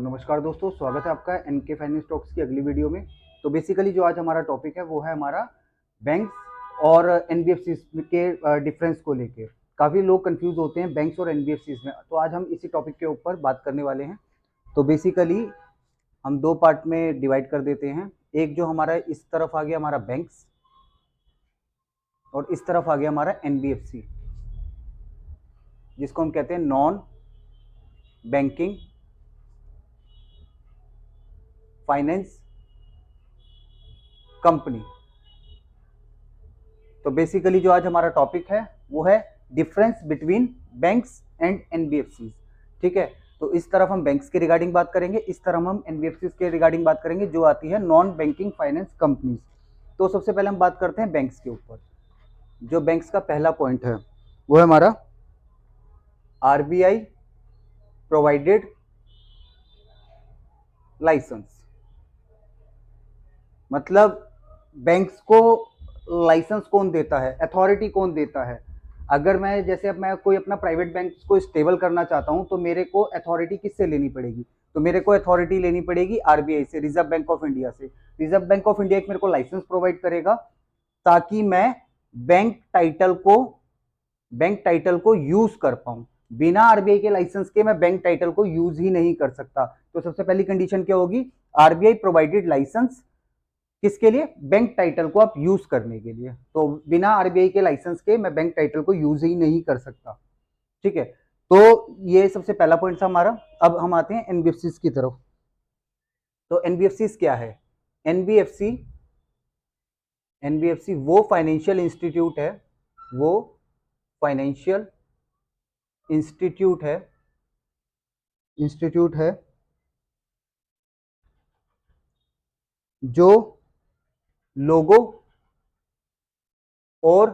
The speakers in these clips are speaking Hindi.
तो नमस्कार दोस्तों, स्वागत है आपका एनके फाइनेंस टॉक्स की अगली वीडियो में। तो बेसिकली जो आज हमारा टॉपिक है वो है हमारा बैंक्स और एनबीएफसी के डिफरेंस को लेके। काफ़ी लोग कंफ्यूज होते हैं बैंक्स और एनबीएफसी में, तो आज हम इसी टॉपिक के ऊपर बात करने वाले हैं। तो बेसिकली हम दो पार्ट में डिवाइड कर देते हैं। एक जो हमारा इस तरफ आ गया हमारा बैंक्स और इस तरफ आ गया हमारा एनबीएफसी, जिसको हम कहते हैं नॉन बैंकिंग फाइनेंस कंपनी। तो बेसिकली जो आज हमारा टॉपिक है वो है difference between banks and NBFC. ठीक है, तो इस तरफ हम बैंक्स के रिगार्डिंग बात करेंगे, इस तरफ हम एनबीएफसी के रिगार्डिंग बात करेंगे, जो आती है नॉन बैंकिंग फाइनेंस कंपनीज। तो सबसे पहले हम बात करते हैं बैंक्स के ऊपर। जो बैंक्स का पहला पॉइंट है वो है हमारा आरबीआई प्रोवाइडेड लाइसेंस। मतलब बैंक्स को लाइसेंस कौन देता है, अथॉरिटी कौन देता है। अगर मैं जैसे अब मैं कोई अपना प्राइवेट बैंक को स्टेबल करना चाहता हूं तो मेरे को अथॉरिटी किससे लेनी पड़ेगी? तो मेरे को अथॉरिटी लेनी पड़ेगी आरबीआई से, रिजर्व बैंक ऑफ इंडिया से। रिजर्व बैंक ऑफ इंडिया एक मेरे को लाइसेंस प्रोवाइड करेगा ताकि मैं बैंक टाइटल को यूज कर पाऊं। बिना आरबीआई के लाइसेंस के मैं बैंक टाइटल को यूज ही नहीं कर सकता। तो सबसे पहली कंडीशन क्या होगी? RBI provided licence. किसके लिए? बैंक टाइटल को आप यूज करने के लिए। तो बिना आरबीआई के लाइसेंस के मैं बैंक टाइटल को यूज ही नहीं कर सकता। ठीक है, तो ये सबसे पहला पॉइंट था हमारा। अब हम आते हैं एनबीएफसी की तरफ। तो एनबीएफसी क्या है? एनबीएफसी एनबीएफसी वो फाइनेंशियल इंस्टीट्यूट है, वो फाइनेंशियल इंस्टीट्यूट है जो लोगों और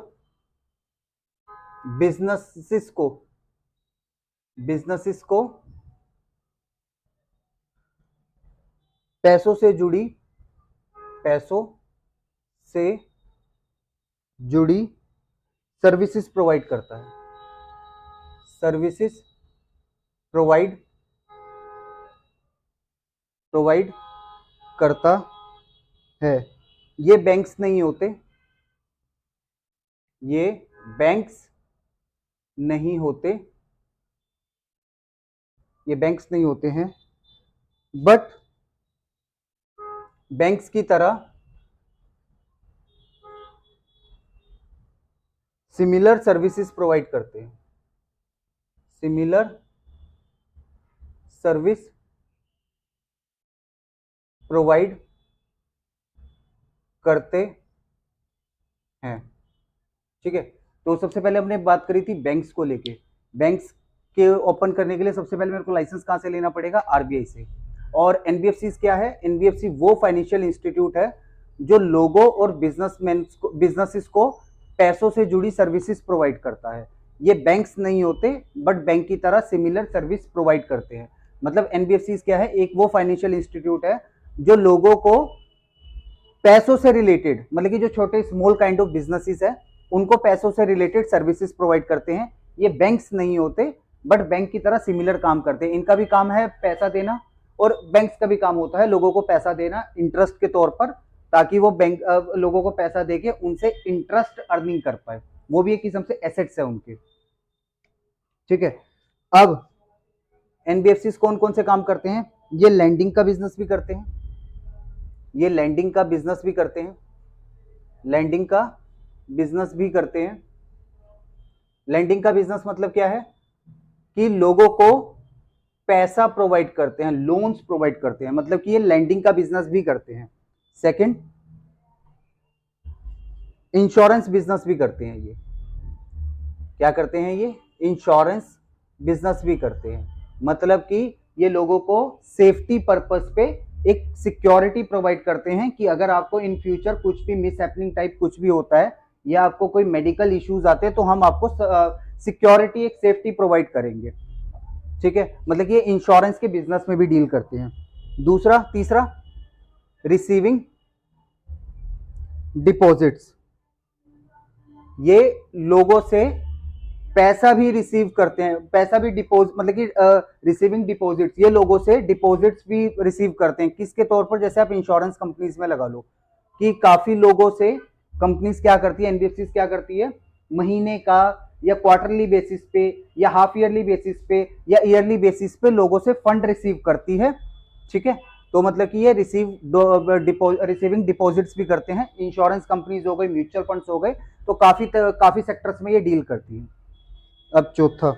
बिजनेसेस को पैसों से जुड़ी सर्विसेज प्रोवाइड करता है। सर्विसेज प्रोवाइड करता है। ये बैंक्स नहीं होते, ये बैंक्स नहीं होते ये बैंक्स नहीं होते हैं, बट बैंक्स की तरह सिमिलर सर्विसेज प्रोवाइड करते हैं। सिमिलर सर्विस प्रोवाइड करते हैं। ठीक है, तो सबसे पहले हमने बात करी थी बैंक्स को लेके। बैंक्स के ओपन करने के लिए सबसे पहले मेरे को लाइसेंस कहां से लेना पड़ेगा? आरबीआई से। और एनबीएफसी क्या है? एनबीएफसी वो फाइनेंशियल इंस्टीट्यूट है जो लोगों और बिजनेसेस को पैसों से जुड़ी सर्विसेज प्रोवाइड करता है। ये बैंक्स नहीं होते, बट बैंक की तरह सिमिलर सर्विस प्रोवाइड करते हैं। मतलब एनबीएफसी क्या है? एक वो फाइनेंशियल इंस्टीट्यूट है जो लोगों को पैसों से रिलेटेड, मतलब कि जो छोटे स्मॉल काइंड ऑफ बिजनेसेस है उनको पैसों से रिलेटेड सर्विसेज प्रोवाइड करते हैं। ये बैंक्स नहीं होते, बट बैंक की तरह सिमिलर काम करते हैं। इनका भी काम है पैसा देना, और बैंक्स का भी काम होता है लोगों को पैसा देना इंटरेस्ट के तौर पर, ताकि वो बैंक लोगों को पैसा देके उनसे इंटरेस्ट अर्निंग कर पाए। वो भी एक किस्म से एसेट्स है उनके। ठीक है, अब एनबीएफसी कौन कौन से काम करते हैं? ये लैंडिंग का बिजनेस भी करते हैं। लैंडिंग का बिजनेस भी करते हैं। लैंडिंग का बिजनेस मतलब क्या है? कि लोगों को पैसा प्रोवाइड करते हैं, लोन्स प्रोवाइड करते हैं, मतलब कि ये लैंडिंग का बिजनेस भी करते हैं। सेकंड, इंश्योरेंस बिजनेस भी करते हैं। ये क्या करते हैं? ये इंश्योरेंस बिजनेस भी करते हैं। मतलब कि ये लोगों को सेफ्टी पर्पस पे एक सिक्योरिटी प्रोवाइड करते हैं कि अगर आपको इन फ्यूचर कुछ भी मिस हैपनिंग टाइप कुछ भी होता है या आपको कोई मेडिकल इश्यूज आते हैं तो हम आपको सिक्योरिटी, एक सेफ्टी प्रोवाइड करेंगे। ठीक है, मतलब कि ये इंश्योरेंस के बिजनेस में भी डील करते हैं। तीसरा, रिसीविंग डिपॉजिट्स। ये लोगों से पैसा भी रिसीव करते हैं, पैसा भी डिपोजिट, मतलब कि रिसीविंग डिपॉजिट्स, ये लोगों से डिपॉजिट्स भी रिसीव करते हैं। किसके तौर पर? जैसे आप इंश्योरेंस कंपनीज में लगा लो कि काफी लोगों से कंपनीज क्या करती है, एनबीएफसी क्या करती है, महीने का या क्वार्टरली बेसिस पे या हाफ ईयरली बेसिस पे या ईयरली बेसिस पे लोगों से फंड रिसीव करती है। ठीक है, तो मतलब कि ये रिसीविंग डिपॉजिट्स भी करते हैं। इंश्योरेंस कंपनीज हो गई, म्यूचुअल फंड्स हो गए, तो काफी सेक्टर्स में ये डील करती है। अब चौथा,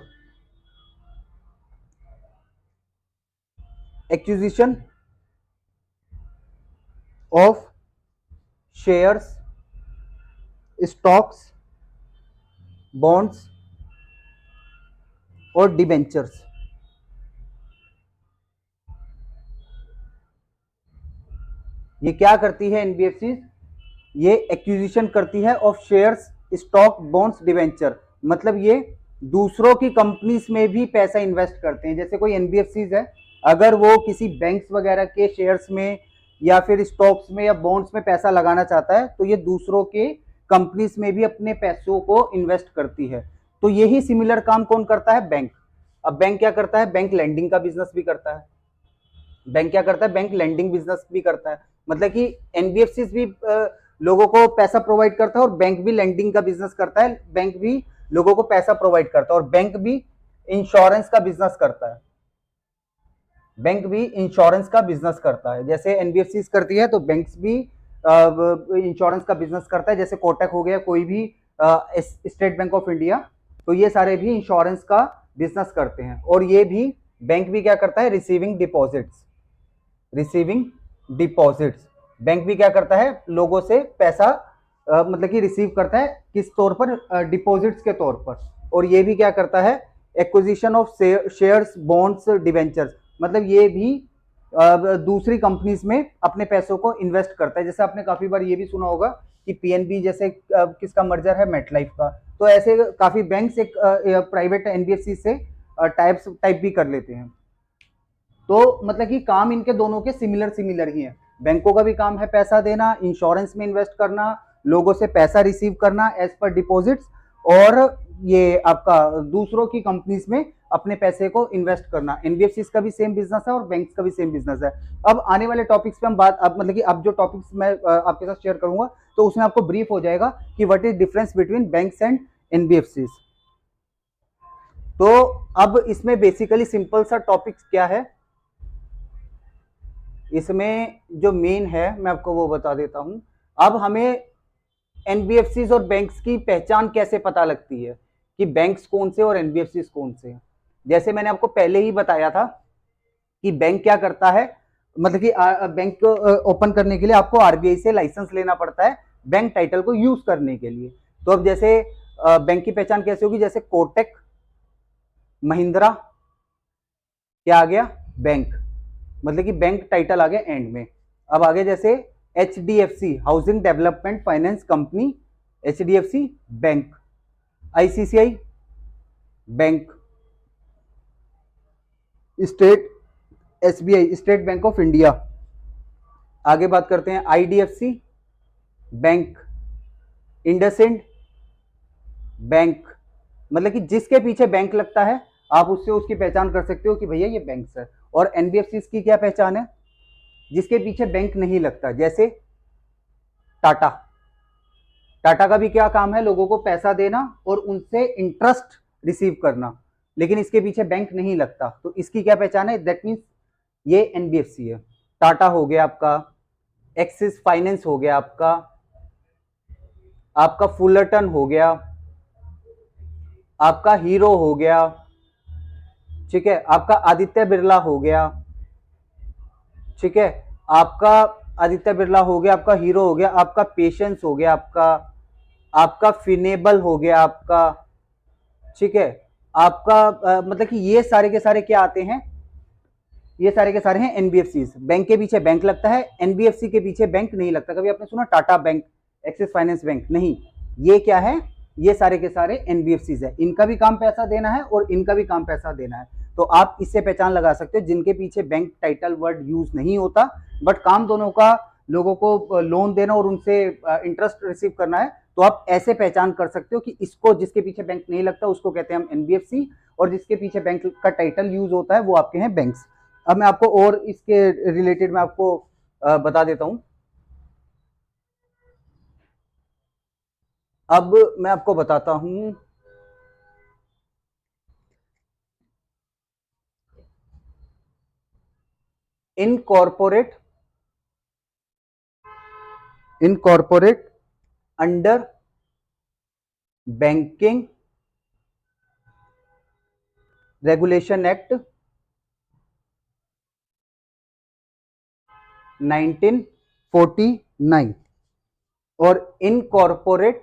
acquisition of shares, stocks, bonds और डिबेंचर्स। ये क्या करती है एनबीएफसी? ये एक्विजिशन करती है of shares, stock, bonds, debenture. मतलब ये दूसरों की कंपनीज में भी पैसा इन्वेस्ट करते हैं। जैसे कोई एनबीएफसी है, अगर वो किसी बैंक्स वगैरह के शेयर्स में या फिर स्टॉक्स में या बॉन्ड्स में पैसा लगाना चाहता है, तो ये दूसरों के कंपनीज में भी अपने पैसों को इन्वेस्ट करती है। तो यही सिमिलर काम कौन करता है? बैंक। अब बैंक क्या करता है? बैंक लैंडिंग का बिजनेस भी करता है। बैंक क्या करता है? बैंक लैंडिंग बिजनेस भी करता है। मतलब कि एनबीएफसी भी लोगों को पैसा प्रोवाइड करता है और बैंक भी लैंडिंग का बिजनेस करता है। बैंक भी लोगों को पैसा प्रोवाइड करता है और बैंक भी इंश्योरेंस का बिजनेस करता है। बैंक भी इंश्योरेंस का बिजनेस करता है। जैसे एनबीएफसी करती है, तो बैंक्स भी इंश्योरेंस का बिजनेस करता है। जैसे कोटक हो गया, कोई भी स्टेट बैंक ऑफ इंडिया, तो ये सारे भी इंश्योरेंस का बिजनेस करते हैं। और ये भी बैंक भी क्या करता है? Receiving deposits. Receiving deposits, bank भी क्या करता है? लोगों से पैसा मतलब कि रिसीव करता है। किस तौर पर? डिपॉजिट्स के तौर पर। और ये भी क्या करता है? Acquisition of shares, bonds, debentures. मतलब ये भी दूसरी कंपनीज में अपने पैसों को इन्वेस्ट करता है। जैसे आपने काफी बार ये भी सुना होगा कि पीएनबी जैसे किसका मर्जर है? मेटलाइफ का। तो ऐसे काफी बैंक्स एक प्राइवेट एनबीएफसी से टाइप भी कर लेते हैं। तो मतलब कि काम इनके दोनों के सिमिलर ही है। बैंकों का भी काम है पैसा देना, इंश्योरेंस में इन्वेस्ट करना, लोगों से पैसा रिसीव करना एज पर डिपॉजिट्स, और ये आपका दूसरों की कंपनीज में अपने पैसे को इन्वेस्ट करना। एनबीएफसी का भी सेम बिजनेस है और बैंक्स का भी सेम बिजनेस है। अब आने वाले टॉपिक्स पे हम बात, अब मतलब कि अब जो टॉपिक्स मैं आपके साथ शेयर करूंगा, तो उसमें आपको ब्रीफ हो जाएगा कि what is difference between banks and NBFC. तो अब इसमें बेसिकली सिंपल सा टॉपिक्स क्या है, इसमें जो मेन है मैं आपको वो बता देता हूं। अब हमें एनबीएफसी और बैंक्स की पहचान कैसे पता लगती है कि बैंक्स कौन से और एनबीएफसी कौन से? जैसे मैंने आपको पहले ही बताया था कि बैंक क्या करता है, मतलब कि बैंक ओपन करने के लिए आपको आरबीआई से लाइसेंस लेना पड़ता है बैंक टाइटल को यूज करने के लिए। तो अब जैसे बैंक की पहचान कैसे होगी? जैसे कोटक महिंद्रा, क्या आ गया? बैंक, मतलब कि बैंक टाइटल आ गया एंड में। अब आगे जैसे HDFC, housing development finance company, HDFC bank, ICCI bank, state SBI, state bank of India. आगे बात करते हैं आईडीएफसी बैंक, इंडसइंड बैंक। मतलब कि जिसके पीछे बैंक लगता है आप उससे उसकी पहचान कर सकते हो कि भैया ये बैंक है। और एनबीएफसी की क्या पहचान है? जिसके पीछे बैंक नहीं लगता। जैसे टाटा, टाटा का भी क्या काम है? लोगों को पैसा देना और उनसे इंटरेस्ट रिसीव करना, लेकिन इसके पीछे बैंक नहीं लगता। तो इसकी क्या पहचान है? दैट मीन्स ये एनबीएफसी है। टाटा हो गया आपका, एक्सिस फाइनेंस हो गया आपका, आपका फुलरटन हो गया, आपका हीरो हो गया, ठीक है, आपका आदित्य बिरला हो गया, ठीक है, आपका आदित्य बिरला हो गया, आपका हीरो हो गया, आपका पेशेंस हो गया, आपका आपका फिनेबल हो गया आपका, ठीक है, आपका मतलब कि ये सारे के सारे क्या आते हैं? ये सारे के सारे हैं एनबीएफसी। बैंक के पीछे बैंक लगता है, एनबीएफसी के पीछे बैंक नहीं लगता। कभी आपने सुना Tata bank, axis finance bank? नहीं। ये क्या है? ये सारे के सारे एनबीएफसी है। इनका भी काम पैसा देना है और इनका भी काम पैसा देना है। तो आप इससे पहचान लगा सकते हो जिनके पीछे बैंक टाइटल वर्ड यूज नहीं होता, बट काम दोनों का लोगों को लोन देना और उनसे इंटरेस्ट रिसीव करना है, तो आप ऐसे पहचान कर सकते हो कि इसको, जिसके पीछे बैंक नहीं लगता उसको कहते हैं हम एनबीएफसी, और जिसके पीछे बैंक का टाइटल यूज होता है वो आपके हैं बैंक्स। अब मैं आपको और इसके रिलेटेड मैं आपको बता देता हूं। अब मैं आपको बताता हूं incorporate under banking regulation act 1949 और इनकॉर्पोरेट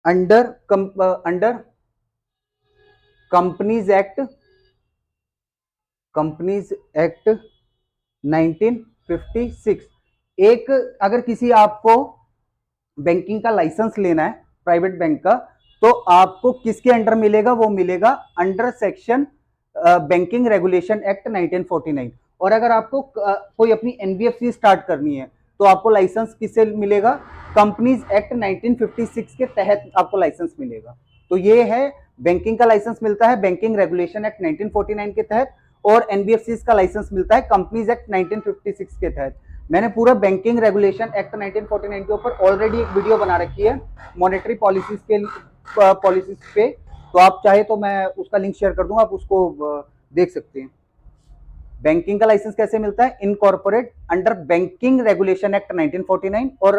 अंडर कंपनीज एक्ट 1956। एक, अगर किसी आपको बैंकिंग का लाइसेंस लेना है प्राइवेट बैंक का, तो आपको किसके अंडर मिलेगा? वो मिलेगा under section banking regulation act 1949। और अगर आपको कोई अपनी एनबीएफसी स्टार्ट करनी है तो आपको लाइसेंस किससे मिलेगा? कंपनीज एक्ट 1956 के तहत आपको लाइसेंस मिलेगा। तो ये है, बैंकिंग का लाइसेंस मिलता है बैंकिंग रेगुलेशन एक्ट 1949 के तहत, और एनबीएफसी का लाइसेंस मिलता है कंपनीज एक्ट 1956 के तहत। मैंने पूरा बैंकिंग रेगुलेशन एक्ट 1949 के ऊपर ऑलरेडी एक वीडियो बना रखी है मॉनेटरी पॉलिसीज पे, तो आप चाहे तो मैं उसका लिंक शेयर कर दूंगा, आप उसको देख सकते हैं। बैंकिंग का लाइसेंस कैसे मिलता है? Incorporate under banking regulation act 1949, और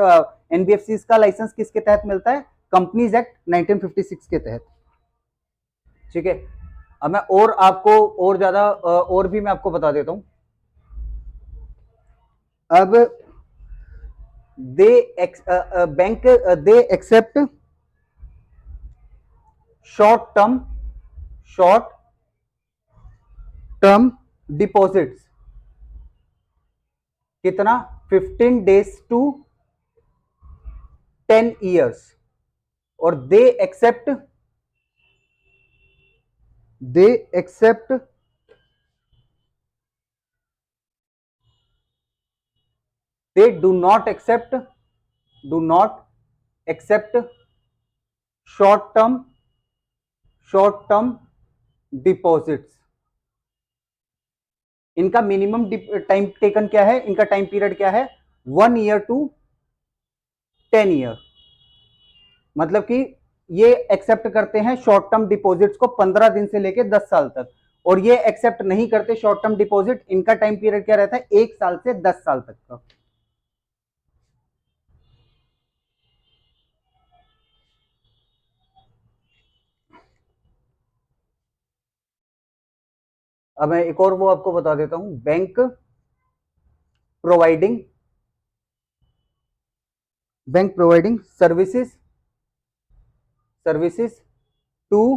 एनबीएफसी का लाइसेंस किसके तहत मिलता है? कंपनीज एक्ट 1956 के तहत। ठीक है, अब मैं और आपको और ज्यादा और भी मैं आपको बता देता हूं। अब bank they accept short term deposits. कितना? 15 days to 10 years। और they accept they do not accept short term deposits. इनका मिनिमम टाइम टेकन क्या है? इनका टाइम पीरियड क्या है? 1 year to 10 year। मतलब कि ये एक्सेप्ट करते हैं शॉर्ट टर्म डिपॉजिट्स को 15 दिन से लेकर 10 साल तक, और ये एक्सेप्ट नहीं करते शॉर्ट टर्म डिपॉजिट। इनका टाइम पीरियड क्या रहता है? 1 साल से 10 साल तक का। अब मैं एक और वो आपको बता देता हूं, bank providing services to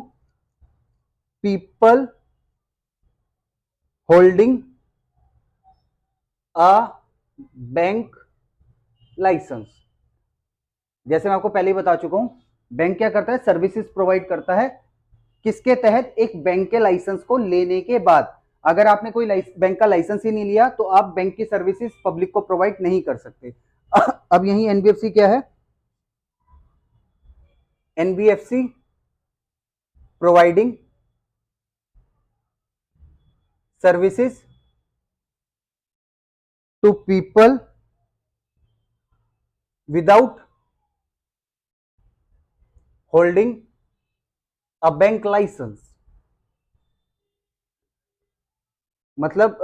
people holding a bank licence. जैसे मैं आपको पहले ही बता चुका हूं, बैंक क्या करता है? सर्विसेज प्रोवाइड करता है। किसके तहत? एक बैंक के लाइसेंस को लेने के बाद। अगर आपने कोई बैंक का लाइसेंस ही नहीं लिया तो आप बैंक की सर्विसेज पब्लिक को प्रोवाइड नहीं कर सकते। अब यही एनबीएफसी क्या है? NBFC providing services to people without holding a bank licence. मतलब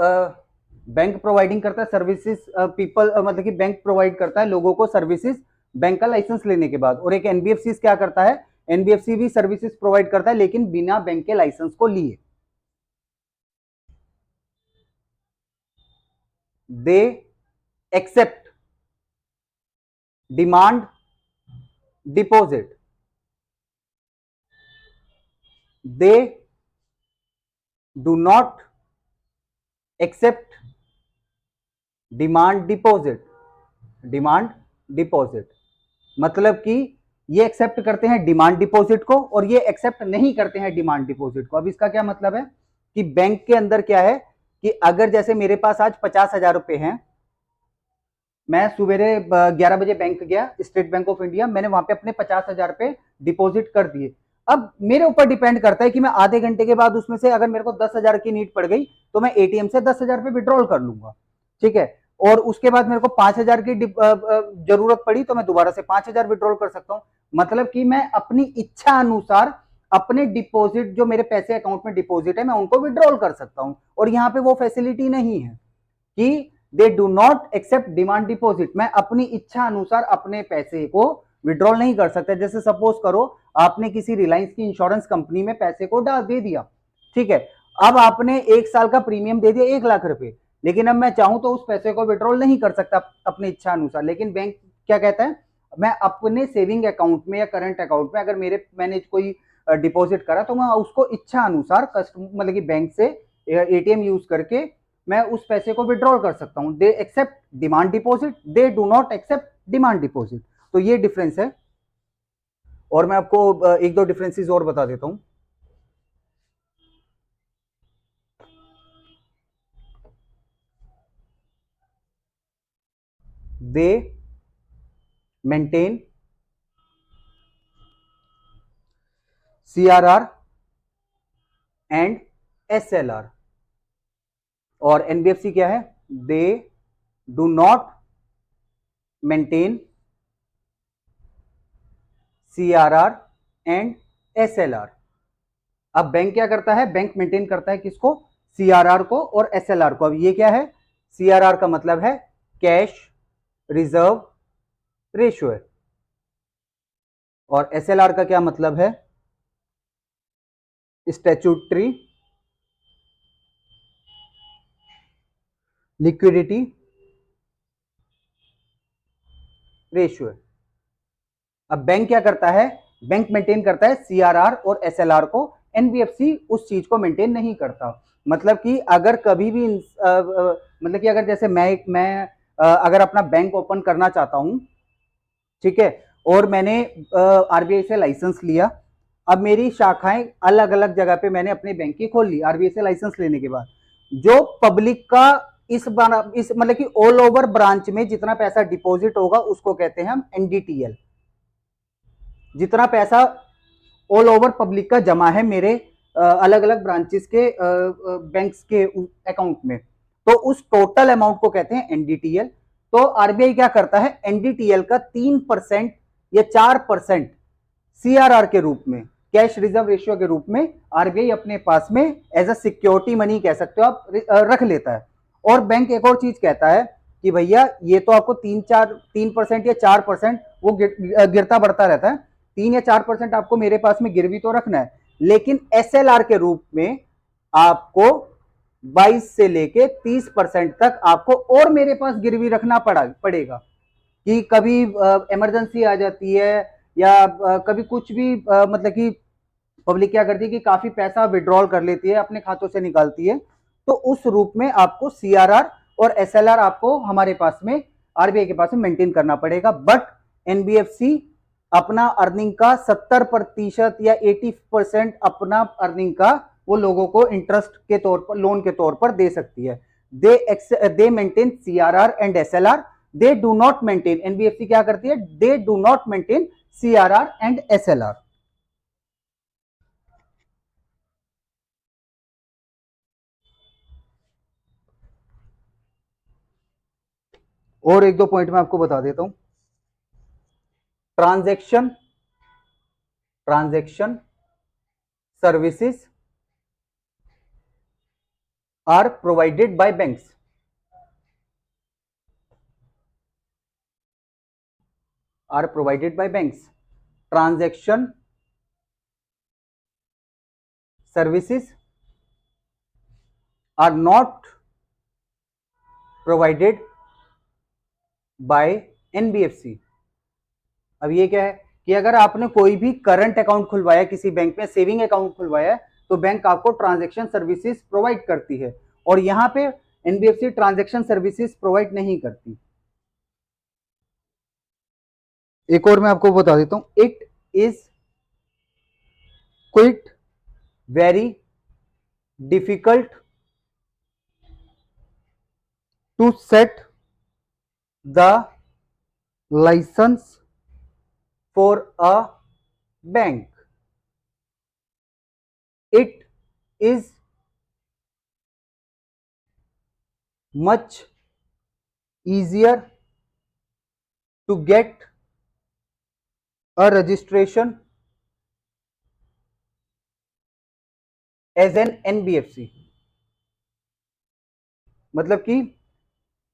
बैंक प्रोवाइडिंग करता है सर्विसेज पीपल, मतलब कि बैंक प्रोवाइड करता है लोगों को सर्विसेज बैंक का लाइसेंस लेने के बाद। और एक एनबीएफसी क्या करता है? एनबीएफसी भी सर्विसेज प्रोवाइड करता है लेकिन बिना बैंक के लाइसेंस को लिए। They accept demand deposit. They do not accept demand deposit. मतलब कि ये एक्सेप्ट करते हैं डिमांड डिपॉजिट को और ये एक्सेप्ट नहीं करते हैं डिमांड डिपॉजिट को। अब इसका क्या मतलब है कि बैंक के अंदर क्या है कि अगर जैसे मेरे पास आज 50,000 रुपए हैं, मैं सवेरे 11 बजे बैंक गया, स्टेट बैंक ऑफ इंडिया, मैंने वहां पे अपने 50,000 रुपए डिपॉजिट कर दिए। अब मेरे ऊपर डिपेंड करता है कि मैं आधे घंटे के बाद उसमें से अगर मेरे को 10,000 की नीड पड़ गई तो मैं एटीएम से 10,000 रुपए विड्रॉल कर लूंगा, ठीक है। और उसके बाद मेरे को 5,000 की जरूरत पड़ी तो मैं दोबारा से 5,000 विड्रॉल कर सकता हूँ। मतलब कि मैं अपनी इच्छा अनुसार अपने डिपॉजिट, जो मेरे पैसे अकाउंट में डिपॉजिट है, मैं उनको विड्रॉल कर सकता हूँ। और यहाँ पे वो फैसिलिटी नहीं है कि they do not accept demand deposit. मैं अपनी इच्छा अनुसार अपने पैसे को विड्रॉल नहीं कर सकता। जैसे सपोज करो आपने किसी रिलायंस की इंश्योरेंस कंपनी में पैसे को डाल दे दिया, ठीक है। अब आपने 1 साल का प्रीमियम दे दिया 1 लाख रुपए, लेकिन अब मैं चाहूं तो उस पैसे को विड्रॉल नहीं कर सकता अपनी इच्छा अनुसार। लेकिन बैंक क्या कहता है, मैं अपने सेविंग अकाउंट में या करंट अकाउंट में अगर मैंने कोई डिपॉजिट करा तो मैं उसको इच्छा अनुसार मतलब कि बैंक से एटीएम यूज करके मैं उस पैसे को विड्रॉल कर सकता हूं। They accept demand deposit, they do not accept demand deposit. तो ये डिफरेंस है। और मैं आपको एक दो डिफरेंसेस और बता देता हूं। दे मेंटेन सीआरआर एंड एसएलआर। और एनबीएफसी क्या है, they do not maintain CRR and SLR. अब बैंक क्या करता है, बैंक मेंटेन करता है किसको, सीआरआर को और एसएलआर को। अब ये क्या है, सीआरआर का मतलब है कैश रिजर्व रेशियो है, और एसएलआर का क्या मतलब है, स्टैट्यूटरी लिक्विडिटी रेशियो है। अब बैंक क्या करता है, बैंक मेंटेन करता है सीआरआर और एसएलआर को, एनबीएफसी उस चीज को मेंटेन नहीं करता। मतलब कि अगर कभी भी मतलब कि अगर जैसे मैं अगर अपना बैंक ओपन करना चाहता हूं, ठीक है, और मैंने आरबीआई से लाइसेंस लिया। अब मेरी शाखाएं अलग अलग जगह पे मैंने अपने बैंक की खोल ली आरबीआई से लाइसेंस लेने के बाद। जो पब्लिक का इस मतलब कि ऑल ओवर ब्रांच में जितना पैसा डिपॉजिट होगा उसको कहते हैं हम एनडीटीएल। जितना पैसा ऑल ओवर पब्लिक का जमा है मेरे अलग अलग ब्रांचेस के बैंक्स के अकाउंट में, तो उस टोटल अमाउंट को कहते हैं एनडीटीएल। तो आरबीआई क्या करता है, एनडीटीएल का 3% या 4% सीआरआर के रूप में, कैश रिजर्व रेशियो के रूप में आरबीआई अपने पास में एज अ सिक्योरिटी मनी कह सकते हो आप, रख लेता है। और बैंक एक और चीज कहता है कि भैया ये तो आपको 3% या 4% वो गिरता बढ़ता रहता है, 3 या 4% आपको मेरे पास में गिरवी तो रखना है, लेकिन एसएलआर के रूप में आपको 22 से लेके 30% तक आपको और मेरे पास गिरवी रखना पड़ेगा। कि कभी इमरजेंसी आ जाती है या कभी कुछ भी मतलब कि पब्लिक क्या करती है कि काफी पैसा विड्रॉल कर लेती है, अपने खातों से निकालती है, तो उस रूप में आपको सीआरआर और एसएलआर आपको हमारे पास में आरबीआई के पास में मेंटेन करना पड़ेगा। बट एनबीएफसी अपना अर्निंग का 70% या 80% अपना अर्निंग का वो लोगों को इंटरेस्ट के तौर पर, लोन के तौर पर दे सकती है। They maintain CRR and SLR, they do not maintain, NBFC क्या करती है, they do not maintain CRR and SLR. और एक दो पॉइंट मैं आपको बता देता हूं। Transaction transaction services are provided by banks. Are provided by banks. Transaction services are not provided by NBFC. अब ये क्या है कि अगर आपने कोई भी करंट अकाउंट खुलवाया किसी बैंक में, सेविंग अकाउंट खुलवाया, तो बैंक आपको ट्रांजैक्शन सर्विसेज प्रोवाइड करती है, और यहां पे एनबीएफसी ट्रांजैक्शन सर्विसेज प्रोवाइड नहीं करती। एक और मैं आपको बता देता हूं, it is quite very difficult to set the license for a bank. It is much easier to get a registration as an NBFC. मतलब कि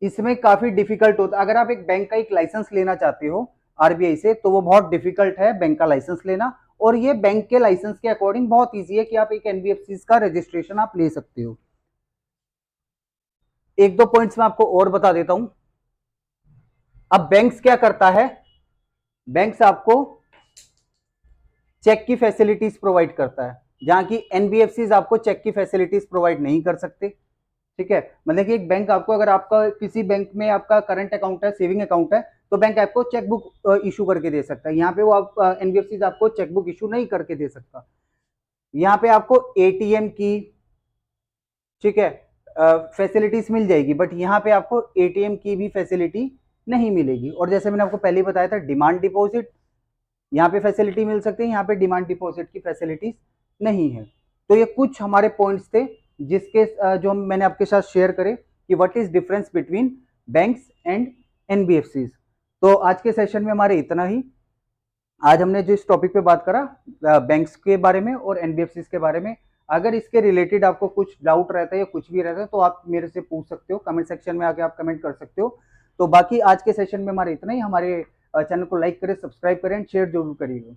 इसमें काफी डिफिकल्ट होता है। अगर आप एक बैंक का एक लाइसेंस लेना चाहते हो आरबीआई से, तो वो बहुत डिफिकल्ट है बैंक का लाइसेंस लेना, और ये बैंक के लाइसेंस के अकॉर्डिंग बहुत इजी है कि आप एक एनबीएफसी का रजिस्ट्रेशन आप ले सकते हो। एक दो पॉइंट्स मैं आपको और बता देता हूं। अब बैंक्स क्या करता है, बैंक्स आपको चेक की फैसिलिटीज प्रोवाइड करता है, जहां की एनबीएफसी आपको चेक की फैसिलिटीज प्रोवाइड नहीं कर सकते। ठीक है, मतलब कि एक बैंक आपको, अगर आपका किसी बैंक में आपका करंट अकाउंट है, सेविंग अकाउंट है, तो बैंक आपको चेकबुक इशू करके दे सकता है। यहाँ पे वो आप एनबीएफसी आपको चेकबुक इशू नहीं करके दे सकता। यहाँ पे आपको एटीएम की, ठीक है, फैसिलिटीज मिल जाएगी, बट यहाँ पे आपको एटीएम की भी फैसिलिटी नहीं मिलेगी। और जैसे मैंने आपको पहले ही बताया था, डिमांड डिपॉजिट यहाँ पे फैसिलिटी मिल सकती है, यहाँ पे डिमांड डिपॉजिट की फैसिलिटीज नहीं है। तो ये कुछ हमारे पॉइंट्स थे जिसके जो मैंने आपके साथ शेयर करे कि what is difference between banks and NBFC. तो आज के सेशन में हमारे इतना ही। आज हमने जो इस टॉपिक पे बात करा बैंक्स के बारे में और एनबीएफसी के बारे में। अगर इसके रिलेटेड आपको कुछ डाउट रहता है या कुछ भी रहता है, तो आप मेरे से पूछ सकते हो, कमेंट सेक्शन में आके आप कमेंट कर सकते हो। तो बाकी आज के सेशन में हमारे इतना ही। हमारे चैनल को लाइक करें, सब्सक्राइब करें एंड शेयर जरूर करिएगा।